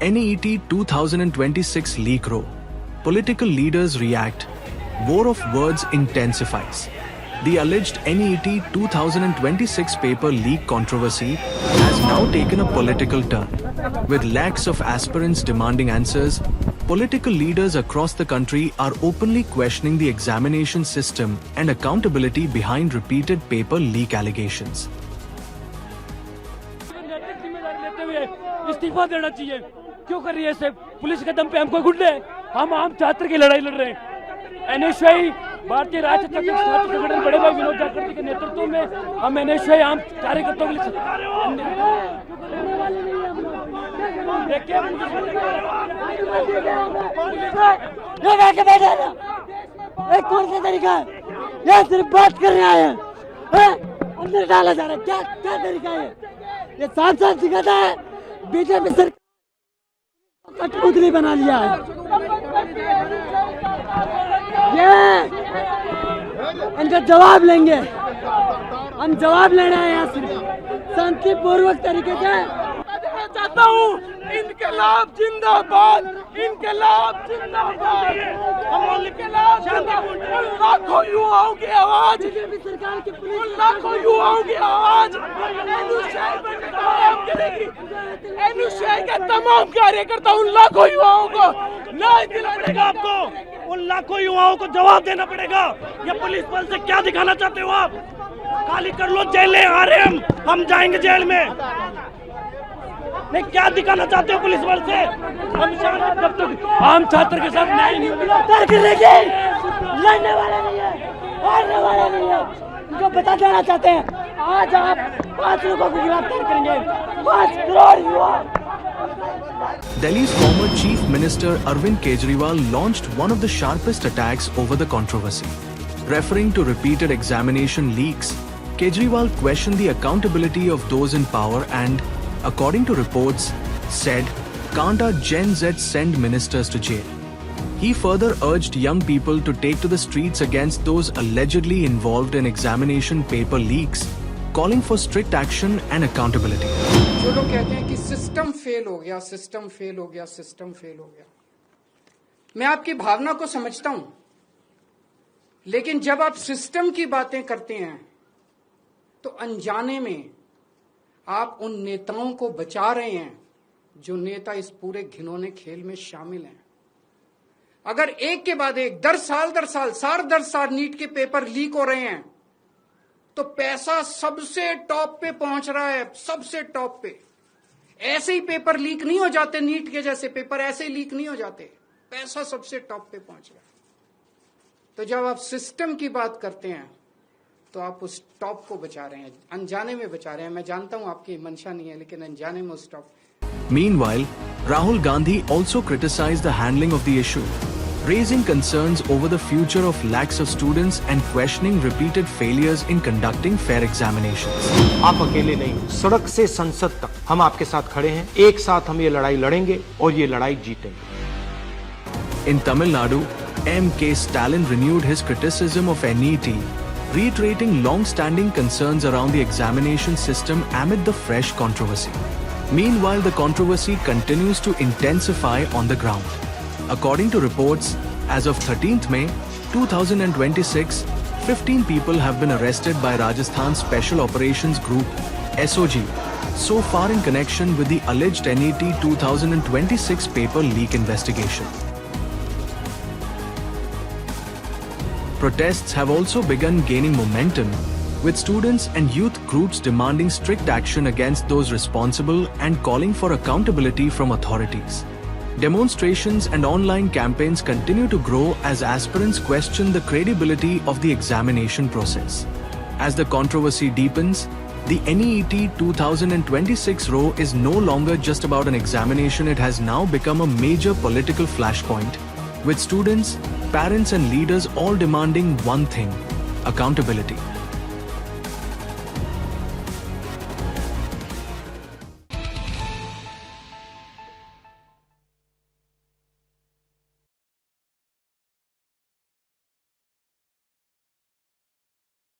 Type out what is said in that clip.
NEET 2026 leak row. Political leaders react. War of words intensifies. The alleged NEET 2026 paper leak controversy has now taken a political turn. With lakhs of aspirants demanding answers, political leaders across the country are openly questioning the examination system and accountability behind repeated paper leak allegations. इस्तीफा देना चाहिए। क्यों कर रही है इसे? Police के दम पे हमको गुंडे, हम आम छात्र की लड़ाई लड़ रहे हैं। NSY भारतीय राज्य छात्र संगठन बड़े भाई विनोद जाखड़ के नेतृत्व में हम NSY आम कार्यकर्ताओं के लिए कौन सा तरीका है? ये सिर्फ बात करने आए हैं, अंदर डाला जा रहा है। क्या क्या तरीका है? ये सांसद सिखाता है, बीजेपी सरकार कठपुतली बना लिया है। ये इनका जवाब लेंगे, हम जवाब लेने आए यहाँ सिर्फ शांतिपूर्वक तरीके से। मैं चाहता हूँ इनकलाब जिंदाबाद, इनकलाब जिंदाबाद, इनकलाब जिंदाबाद। लाखों युवाओं की आवाज, बीजेपी सरकार की पुलिस लाखों युवाओं की आवाज NSY के तमाम कार्यकर्ता उन लाखों युवाओं को न्याय दिलाना पड़ेगा। आपको उन लाखों युवाओं को जवाब देना पड़ेगा। ये पुलिस बल से क्या दिखाना चाहते हो आप? खाली कर लो जेलें, आ रहे हम जाएंगे जेल में। नहीं, क्या दिखाना चाहते हो पुलिस बल से? हम जब तक आम छात्र के साथ न्याय नहीं लड़ने वाले नहीं है, हारने वाले नहीं है, उनको बता देना चाहते हैं। आज आप 5 लोगों को गिरफ्तार करेंगे, 5 करोड़ युवा। Delhi's former Chief Minister Arvind Kejriwal launched one of the sharpest attacks over the controversy. Referring to repeated examination leaks, Kejriwal questioned the accountability of those in power and, according to reports, said, "Can't our Gen Z send ministers to jail?" He further urged young people to take to the streets against those allegedly involved in examination paper leaks, calling for strict action and accountability. जो लोग कहते हैं कि system fail हो गया, system fail हो गया, system fail हो गया, मैं आपकी भावना को समझता हूं, लेकिन जब आप सिस्टम की बातें करते हैं तो अनजाने में आप उन नेताओं को बचा रहे हैं जो नेता इस पूरे घिनौने खेल में शामिल हैं। अगर एक के बाद एक दर साल नीट के पेपर लीक हो रहे हैं तो पैसा सबसे टॉप पे पहुंच रहा है, सबसे टॉप पे। ऐसे ही पेपर लीक नहीं हो जाते, नीट के जैसे पेपर ऐसे ही लीक नहीं हो जाते, पैसा सबसे टॉप पे पहुंच रहा है। तो जब आप सिस्टम की बात करते हैं तो आप उस टॉप को बचा रहे हैं, अनजाने में बचा रहे हैं। मैं जानता हूं आपकी मंशा नहीं है, लेकिन अनजाने में उस top. Meanwhile, Rahul Gandhi also criticized the handling of the issue, raising concerns over the future of lakhs of students and questioning repeated failures in conducting fair examinations. आप अकेले नहीं, सड़क से संसद तक हम आपके साथ खड़े हैं। एक साथ हम ये लड़ाई लड़ेंगे और ये लड़ाई जीतेंगे। In Tamil Nadu, M.K. Stalin renewed his criticism of NEET, reiterating long-standing concerns around the examination system amid the fresh controversy. Meanwhile, the controversy continues to intensify on the ground. According to reports, as of 13th May 2026, 15 people have been arrested by Rajasthan Special Operations Group (SOG) so far in connection with the alleged NEET 2026 paper leak investigation. Protests have also begun gaining momentum, with students and youth groups demanding strict action against those responsible and calling for accountability from authorities. Demonstrations and online campaigns continue to grow as aspirants question the credibility of the examination process. As the controversy deepens, the NEET 2026 row is no longer just about an examination. It has now become a major political flashpoint, with students, parents and leaders all demanding one thing: accountability.